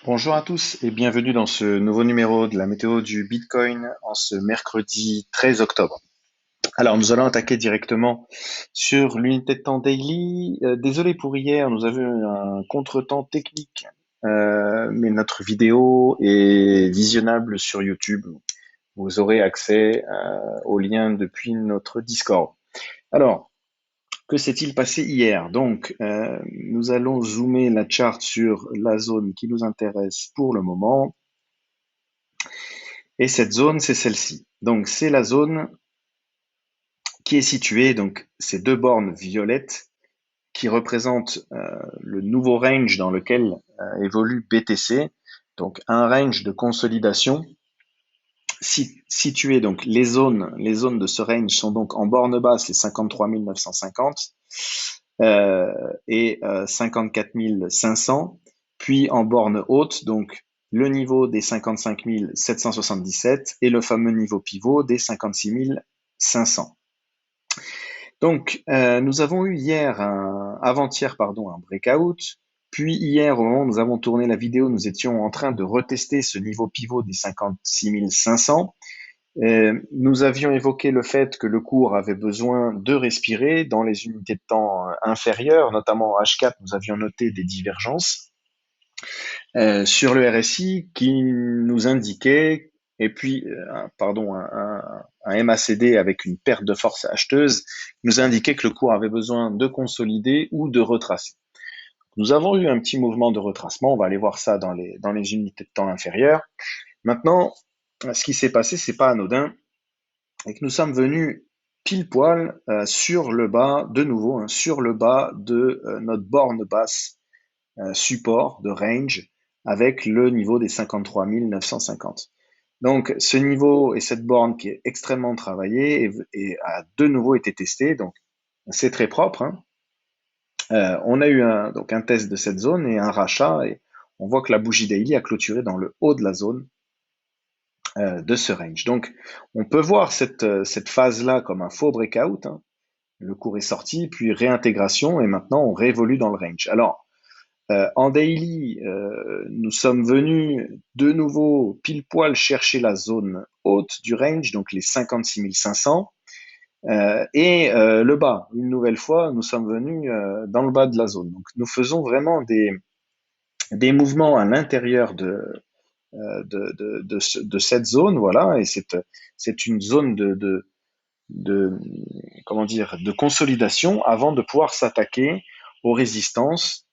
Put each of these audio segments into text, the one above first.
Bonjour à tous et bienvenue dans ce nouveau numéro de la météo du Bitcoin en ce mercredi 13 octobre. Alors nous allons attaquer directement sur l'unité de temps daily. Désolé pour hier, nous avons eu un contretemps technique, mais notre vidéo est visionnable sur YouTube. Vous aurez accès au lien depuis notre Discord. Alors, que s'est-il passé hier? Donc, nous allons zoomer la charte sur la zone qui nous intéresse pour le moment. Et cette zone, c'est celle-ci. Donc, c'est la zone qui est située, donc, ces deux bornes violettes qui représentent le nouveau range dans lequel évolue BTC. Donc, un range de consolidation situé, donc, les zones de ce range sont donc en borne basse, les 53 950 et 54 500, puis en borne haute, donc le niveau des 55 777 et le fameux niveau pivot des 56 500. Donc, nous avons eu avant-hier, pardon, un breakout. Puis hier, au moment où nous avons tourné la vidéo, nous étions en train de retester ce niveau pivot des 56 500. Nous avions évoqué le fait que le cours avait besoin de respirer dans les unités de temps inférieures, notamment en H4, nous avions noté des divergences sur le RSI qui nous indiquait, et puis, un MACD avec une perte de force acheteuse nous indiquait que le cours avait besoin de consolider ou de retracer. Nous avons eu un petit mouvement de retracement, on va aller voir ça dans les unités de temps inférieures. Maintenant, ce qui s'est passé, c'est pas anodin, et que nous sommes venus pile poil sur le bas, de nouveau, hein, sur le bas de notre borne basse support de range avec le niveau des 53 950. Donc ce niveau et cette borne qui est extrêmement travaillée et a de nouveau été testée, donc c'est très propre, hein. On a eu donc un test de cette zone et un rachat, et on voit que la bougie daily a clôturé dans le haut de la zone de ce range. Donc on peut voir cette phase-là comme un faux breakout, hein. Le cours est sorti, puis réintégration, et maintenant on réévolue dans le range. Alors, en daily, nous sommes venus de nouveau pile poil chercher la zone haute du range, donc les 56 500, et le bas. Une nouvelle fois, nous sommes venus dans le bas de la zone. Donc nous faisons vraiment des mouvements à l'intérieur de cette zone, voilà, et c'est une zone de, comment dire, de consolidation avant de pouvoir s'attaquer aux résistances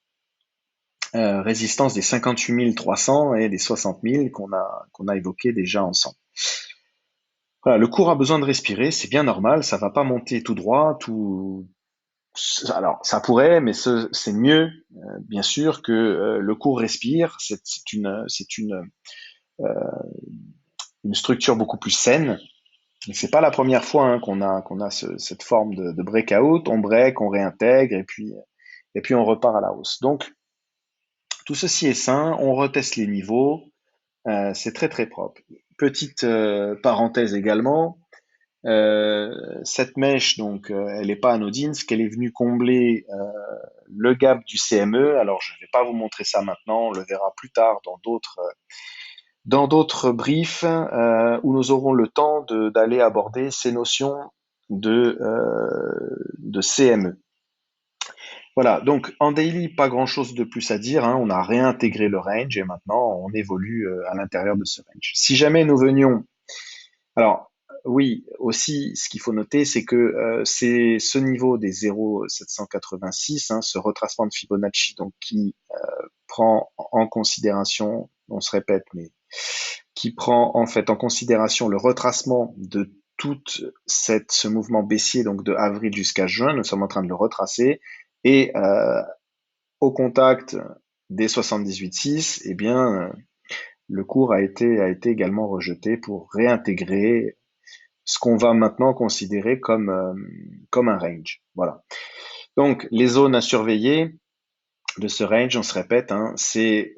des 58 300 et des 60 000 qu'on a évoquées déjà ensemble. Voilà, le cours a besoin de respirer, c'est bien normal, ça va pas monter tout droit, alors ça pourrait, mais c'est mieux, bien sûr, que le cours respire. Euh, une structure beaucoup plus saine. C'est pas la première fois hein, qu'on a cette forme de breakout. On break, on réintègre et puis on repart à la hausse. Donc tout ceci est sain. On reteste les niveaux. C'est très très propre. Petite parenthèse également. Cette mèche, donc, elle n'est pas anodine, ce qu'elle est venue combler le gap du CME. Alors, je ne vais pas vous montrer ça maintenant, on le verra plus tard dans d'autres briefs où nous aurons le temps d'aller aborder ces notions de CME. Voilà, donc en daily, pas grand-chose de plus à dire, hein. On a réintégré le range et maintenant on évolue à l'intérieur de ce range. Si jamais nous venions alors, oui, aussi, ce qu'il faut noter, c'est que c'est ce niveau des 0,786, hein, ce retracement de Fibonacci, donc qui prend en considération, on se répète, mais qui prend en fait en considération le retracement de ce mouvement baissier, donc de avril jusqu'à juin. Nous sommes en train de le retracer et au contact des 78,6, eh bien, le cours a été également rejeté pour réintégrer ce qu'on va maintenant considérer comme un range. Voilà. Donc, les zones à surveiller de ce range, on se répète, hein, c'est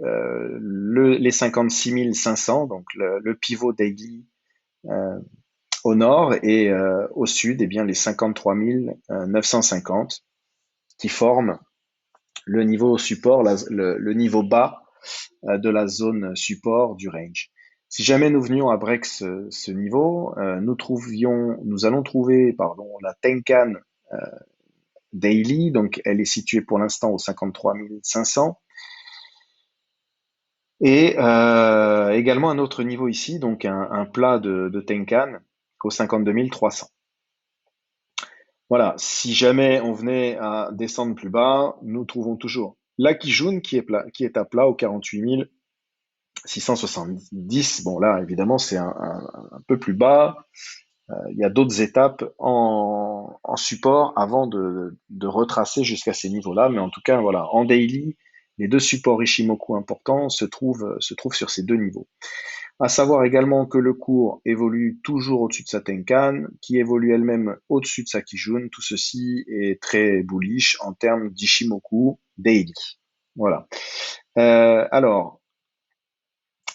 les 56 500, donc le pivot daily euh, au nord, et au sud, eh bien, les 53 950 qui forment le niveau support, le niveau bas de la zone support du range. Si jamais nous venions à break ce niveau, nous allons trouver, pardon, la Tenkan Daily, donc elle est située pour l'instant au 53 500. Et également un autre niveau ici, donc un plat de Tenkan au 52 300. Voilà, si jamais on venait à descendre plus bas, nous trouvons toujours la Kijun qui est à plat au 48 670. Bon là, évidemment, c'est un peu plus bas. Il y a d'autres étapes en support avant de retracer jusqu'à ces niveaux-là. Mais en tout cas, voilà, en daily, les deux supports Ishimoku importants se trouvent sur ces deux niveaux. À savoir également que le cours évolue toujours au-dessus de sa Tenkan, qui évolue elle-même au-dessus de sa Kijun. Tout ceci est très bullish en termes d'Ishimoku daily. Voilà. Alors,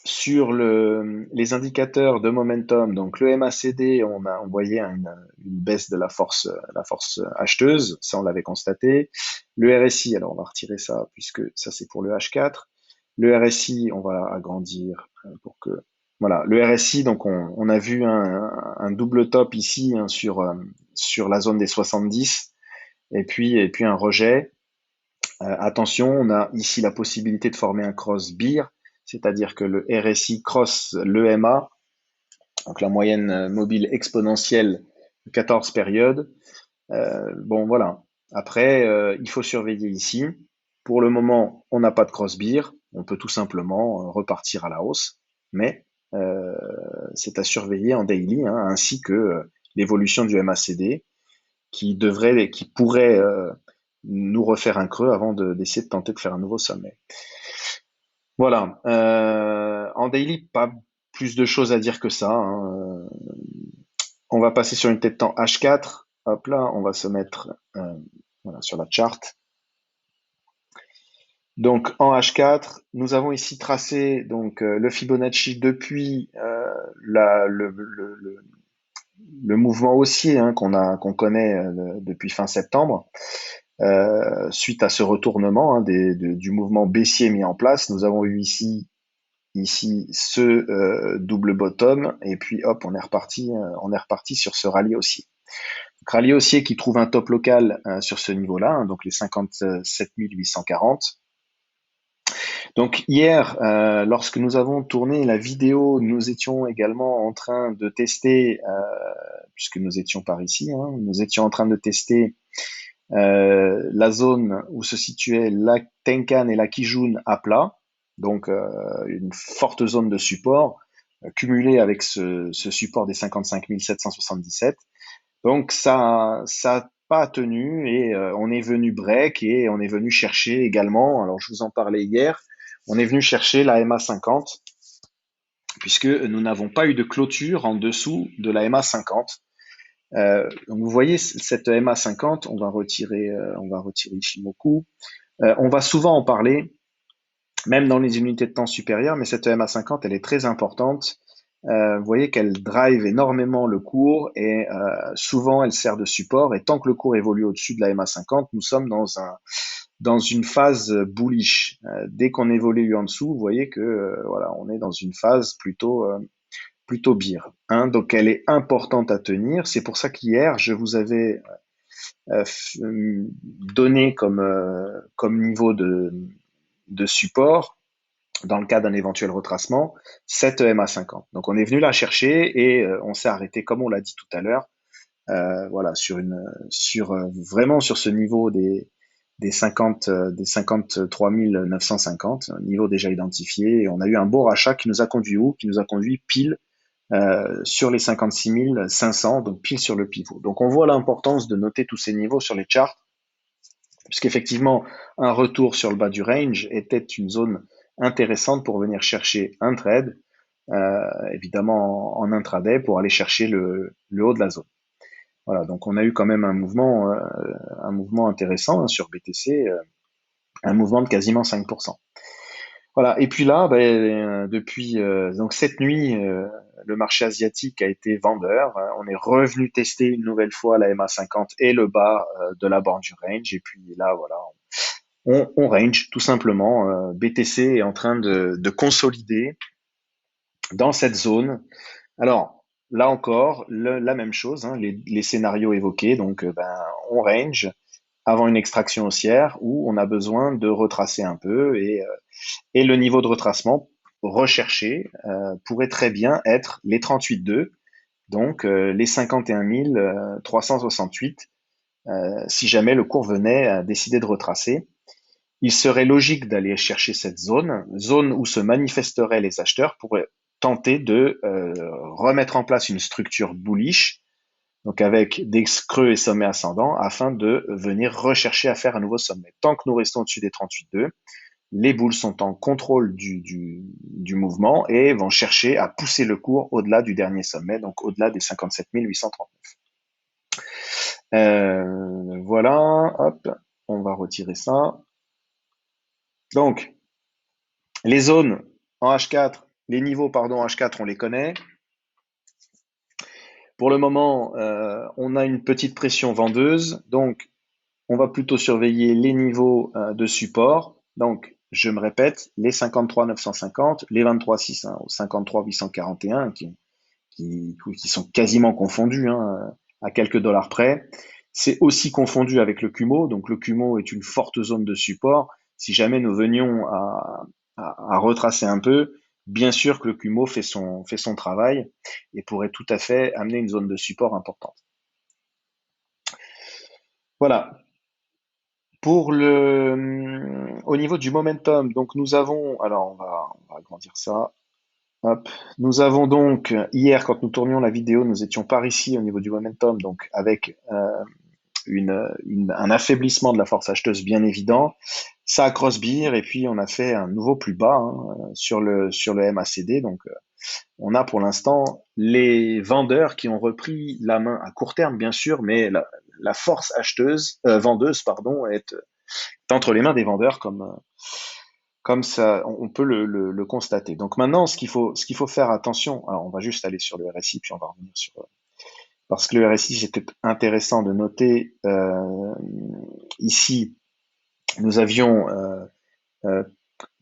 sur les indicateurs de momentum, donc le MACD, on voyait une baisse de la force acheteuse, ça on l'avait constaté. Le RSI, alors on va retirer ça puisque ça c'est pour le H4. Le RSI, on va agrandir pour que voilà. Le RSI, donc on a vu un double top ici sur la zone des 70 et puis un rejet. Attention, on a ici la possibilité de former un cross bear, c'est-à-dire que le RSI cross le MA, donc la moyenne mobile exponentielle de 14 périodes. Bon, voilà. Après, il faut surveiller ici. Pour le moment, on n'a pas de cross bear. On peut tout simplement repartir à la hausse, mais euh, c'est à surveiller en daily, hein, ainsi que l'évolution du MACD qui pourrait nous refaire un creux avant d'essayer de tenter de faire un nouveau sommet. Voilà. En daily, pas plus de choses à dire que ça, hein. On va passer sur une tête de temps H4. Hop là, on va se mettre voilà, sur la charte. Donc en H4, nous avons ici tracé donc le Fibonacci depuis le mouvement haussier hein, qu'on connaît depuis fin septembre. Suite à ce retournement hein, du mouvement baissier mis en place, nous avons eu ici ce double bottom et puis hop, on est reparti sur ce rallye haussier. Donc, rallye haussier qui trouve un top local sur ce niveau-là, hein, donc les 57 840. Donc hier, lorsque nous avons tourné la vidéo, nous étions également en train de tester, puisque nous étions par ici, hein, nous étions en train de tester la zone où se situaient la Tenkan et la Kijun à plat, donc une forte zone de support, cumulée avec ce support des 55 777. Donc ça n'a pas tenu et on est venu break et on est venu chercher également, alors je vous en parlais hier, on est venu chercher la MA50 puisque nous n'avons pas eu de clôture en dessous de la MA50. Donc vous voyez cette MA50, on va retirer Ishimoku. On va souvent en parler, même dans les unités de temps supérieures, mais cette MA50, elle est très importante. Vous voyez qu'elle drive énormément le cours et souvent elle sert de support. Et tant que le cours évolue au-dessus de la MA50, nous sommes dans une phase bullish. Dès qu'on évolue en dessous, vous voyez que voilà, on est dans une phase plutôt bear. Hein, donc elle est importante à tenir. C'est pour ça qu'hier, je vous avais donné comme niveau de support dans le cas d'un éventuel retracement, cette MA50. Donc on est venu la chercher et on s'est arrêté, comme on l'a dit tout à l'heure, voilà, vraiment sur ce niveau des 53 950, un niveau déjà identifié. Et on a eu un beau rachat qui nous a conduit où? Qui nous a conduit pile sur les 56 500, donc pile sur le pivot. Donc on voit l'importance de noter tous ces niveaux sur les charts, puisqu'effectivement, un retour sur le bas du range était une zone intéressante pour venir chercher un trade, évidemment en intraday, pour aller chercher le haut de la zone. Voilà, donc on a eu quand même un mouvement intéressant hein, sur BTC, un mouvement de quasiment 5%. Voilà, et puis là, depuis donc cette nuit, le marché asiatique a été vendeur. On est revenu tester une nouvelle fois la MA50 et le bas de la borne du range. Et puis là, voilà, on range tout simplement. BTC est en train de consolider dans cette zone. Alors, là encore, la même chose, hein, les scénarios évoqués. Donc, on range avant une extraction haussière où on a besoin de retracer un peu et le niveau de retracement recherché pourrait très bien être les 38,2, donc les 51 368, si jamais le cours venait à décider de retracer. Il serait logique d'aller chercher cette zone où se manifesteraient les acheteurs pour tenter de remettre en place une structure bullish, donc avec des creux et sommets ascendants, afin de venir rechercher à faire un nouveau sommet. Tant que nous restons au-dessus des 38,2, les boules sont en contrôle du mouvement et vont chercher à pousser le cours au-delà du dernier sommet, donc au-delà des 57 839. Voilà, hop, on va retirer ça. Donc, les zones en H4, les niveaux, pardon, H4, on les connaît. Pour le moment, on a une petite pression vendeuse, donc on va plutôt surveiller les niveaux de support. Donc, je me répète, les 53 950, les 23 600 ou 53 841 qui sont quasiment confondus hein, à quelques dollars près. C'est aussi confondu avec le Kumo. Donc, le Kumo est une forte zone de support. Si jamais nous venions à retracer un peu, bien sûr que le Kumo fait son travail et pourrait tout à fait amener une zone de support importante. Voilà. Au niveau du momentum, donc nous avons, alors on va agrandir ça. Hop. Nous avons donc hier, quand nous tournions la vidéo, nous étions par ici au niveau du momentum, donc avec un affaiblissement de la force acheteuse bien évident. Ça a cross-beer et puis on a fait un nouveau plus bas hein, sur le MACD. Donc on a pour l'instant les vendeurs qui ont repris la main à court terme, bien sûr, mais la force vendeuse, pardon, est entre les mains des vendeurs comme ça, on peut le constater. Donc maintenant, ce qu'il faut faire attention, alors on va juste aller sur le RSI, puis on va revenir parce que le RSI, c'était intéressant de noter ici, nous avions euh,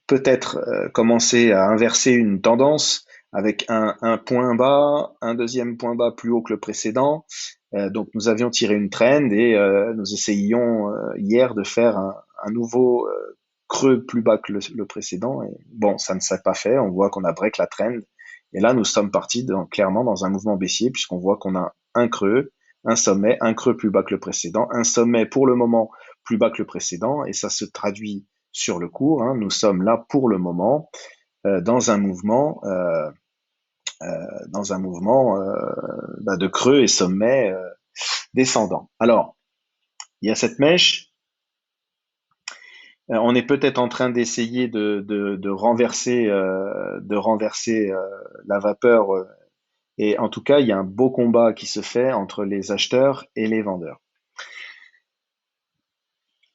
peut-être commencé à inverser une tendance avec un point bas, un deuxième point bas plus haut que le précédent. Donc nous avions tiré une trend et nous essayions hier de faire un nouveau creux plus bas que le précédent. Et bon, ça ne s'est pas fait. On voit qu'on a break la trend. Et là, nous sommes partis clairement dans un mouvement baissier puisqu'on voit qu'on a un creux, un sommet, un creux plus bas que le précédent, un sommet pour le moment plus bas que le précédent. Et ça se traduit sur le cours. Hein. Nous sommes là pour le moment dans un mouvement, de creux et sommet descendant. Alors, il y a cette mèche. On est peut-être en train d'essayer de renverser, la vapeur. Et en tout cas, il y a un beau combat qui se fait entre les acheteurs et les vendeurs.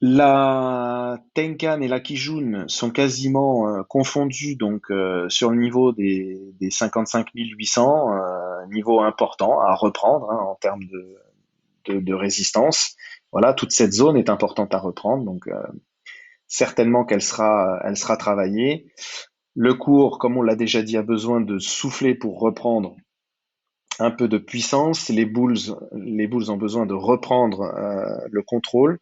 La Tenkan et la Kijun sont quasiment confondus donc sur le niveau des 55 800, niveau important à reprendre hein, en termes de résistance. Voilà, toute cette zone est importante à reprendre, donc certainement elle sera travaillée. Le cours, comme on l'a déjà dit, a besoin de souffler pour reprendre un peu de puissance. Les bulls ont besoin de reprendre le contrôle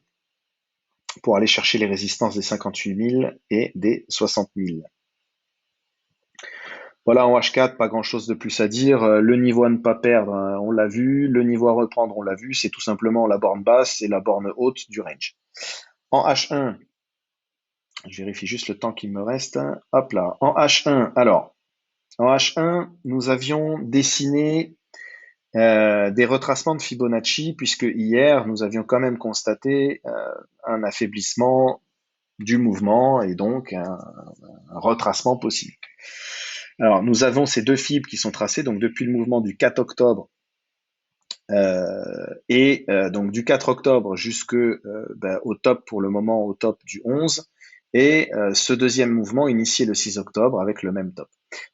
pour aller chercher les résistances des 58 000 et des 60 000. Voilà, en H4, pas grand-chose de plus à dire. Le niveau à ne pas perdre, on l'a vu. Le niveau à reprendre, on l'a vu. C'est tout simplement la borne basse et la borne haute du range. En H1, je vérifie juste le temps qu'il me reste. Hop là. En H1, alors, en H1, nous avions dessiné des retracements de Fibonacci, puisque hier, nous avions quand même constaté un affaiblissement du mouvement et donc un retracement possible. Alors, nous avons ces deux fibres qui sont tracées, donc depuis le mouvement du 4 octobre et donc du 4 octobre jusque au top pour le moment, au top du 11, et ce deuxième mouvement initié le 6 octobre avec le même top.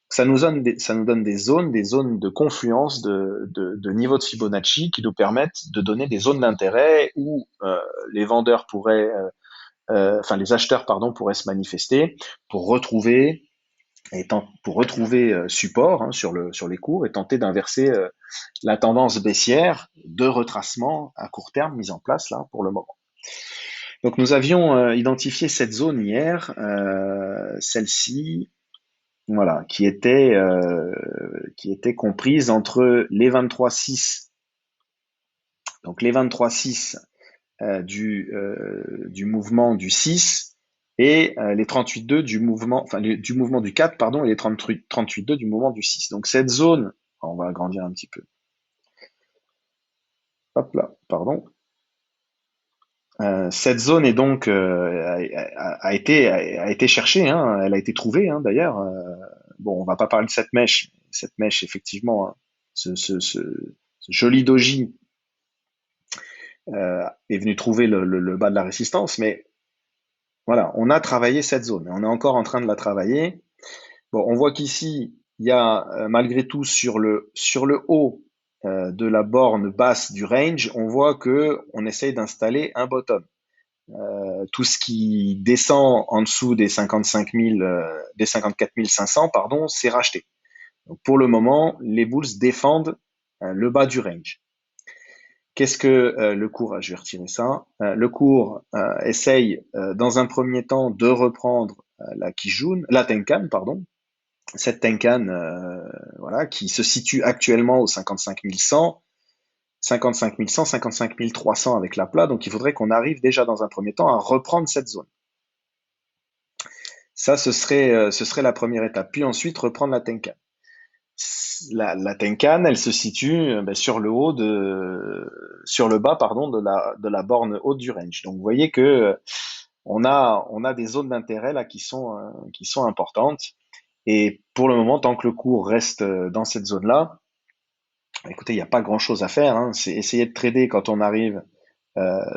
Ça nous donne des zones de confluence de niveau de Fibonacci qui nous permettent de donner des zones d'intérêt où les vendeurs pourraient enfin les acheteurs pardon pourraient se manifester pour retrouver support hein, sur les cours et tenter d'inverser la tendance baissière de retracement à court terme mise en place là pour le moment. Donc nous avions identifié cette zone hier, celle-ci, voilà, qui était comprise entre les 23,6, donc les 23,6 du mouvement du 6 et les 38,2 du mouvement, enfin du mouvement du 4, pardon, et les 38,2 du mouvement du 6. Donc cette zone, on va agrandir un petit peu. Hop là, pardon. Cette zone est donc a été cherchée, hein, elle a été trouvée hein, d'ailleurs. Bon, on va pas parler de cette mèche. Cette mèche, effectivement, hein, ce joli doji est venu trouver le bas de la résistance, mais voilà, on a travaillé cette zone et on est encore en train de la travailler. Bon, on voit qu'ici, il y a malgré tout sur le haut de la borne basse du range, on voit que on essaye d'installer un bottom. Tout ce qui descend en dessous des 55 000, des 54 500, pardon, c'est racheté. Donc pour le moment, les bulls défendent le bas du range. Qu'est-ce que le cours, je vais retirer ça, le cours essaye dans un premier temps de reprendre la Tenkan, pardon, cette Tenkan voilà, qui se situe actuellement au 55 100, 55 100, 55 300 avec la plat, donc il faudrait qu'on arrive déjà dans un premier temps à reprendre cette zone. Ça, ce serait la première étape. Puis ensuite, reprendre la Tenkan. La Tenkan, elle se situe sur le haut sur le bas, pardon, de la borne haute du range. Donc, vous voyez que on a des zones d'intérêt là qui sont importantes. Et pour le moment, tant que le cours reste dans cette zone-là, écoutez, il n'y a pas grand-chose à faire, hein. C'est essayer de trader quand on arrive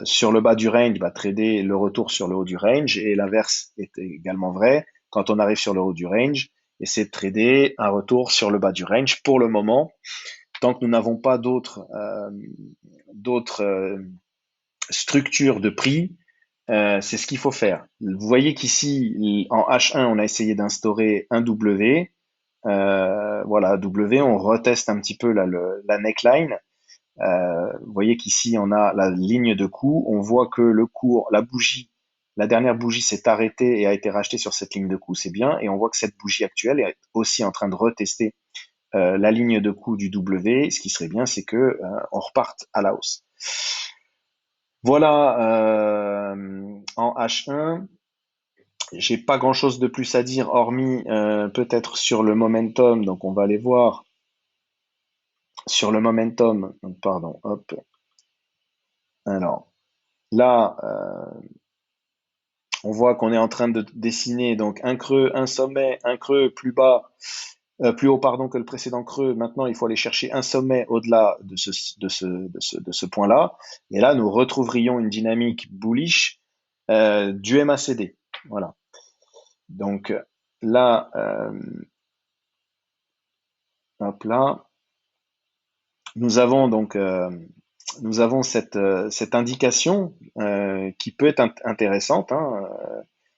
sur le bas du range, trader le retour sur le haut du range. Et l'inverse est également vrai. Quand on arrive sur le haut du range, essayer de trader un retour sur le bas du range. Pour le moment, tant que nous n'avons pas d'autres structures de prix, c'est ce qu'il faut faire. Vous voyez qu'ici, en H1, on a essayé d'instaurer un W. Voilà, W, on reteste un petit peu la neckline. Vous voyez qu'ici, on a la ligne de coup. On voit que le cours, la dernière bougie s'est arrêtée et a été rachetée sur cette ligne de coup, c'est bien. Et on voit que cette bougie actuelle est aussi en train de retester la ligne de coup du W. Ce qui serait bien, c'est que on reparte à la hausse. Voilà en H1. J'ai pas grand-chose de plus à dire, hormis peut-être sur le momentum. Donc on va aller voir sur le momentum. Donc, pardon, hop. Alors là, on voit qu'on est en train de dessiner donc un creux, un sommet, un creux plus bas, plus haut pardon que le précédent creux. Maintenant, il faut aller chercher un sommet au-delà de ce point-là. Et là, nous retrouverions une dynamique bullish du MACD. Voilà. Donc là, hop là, nous avons donc cette indication qui peut être intéressante, hein,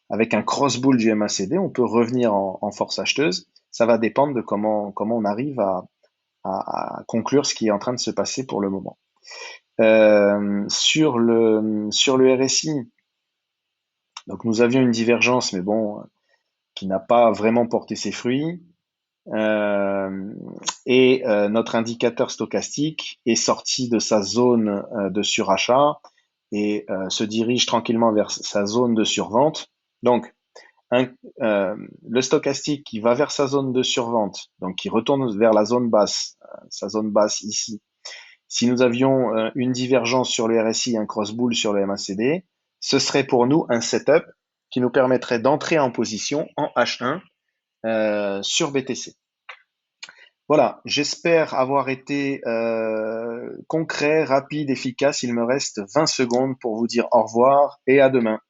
avec un cross bull du MACD, on peut revenir en force acheteuse. Ça va dépendre de comment on arrive à conclure ce qui est en train de se passer pour le moment. Sur le RSI, donc nous avions une divergence, mais bon, qui n'a pas vraiment porté ses fruits. Et notre indicateur stochastique est sorti de sa zone de surachat et se dirige tranquillement vers sa zone de survente. Donc, le stochastique qui va vers sa zone de survente, donc qui retourne vers la zone basse, sa zone basse ici. Si nous avions une divergence sur le RSI, un cross-bull sur le MACD, ce serait pour nous un setup qui nous permettrait d'entrer en position en H1 sur BTC. Voilà, j'espère avoir été concret, rapide, efficace. Il me reste 20 secondes pour vous dire au revoir et à demain.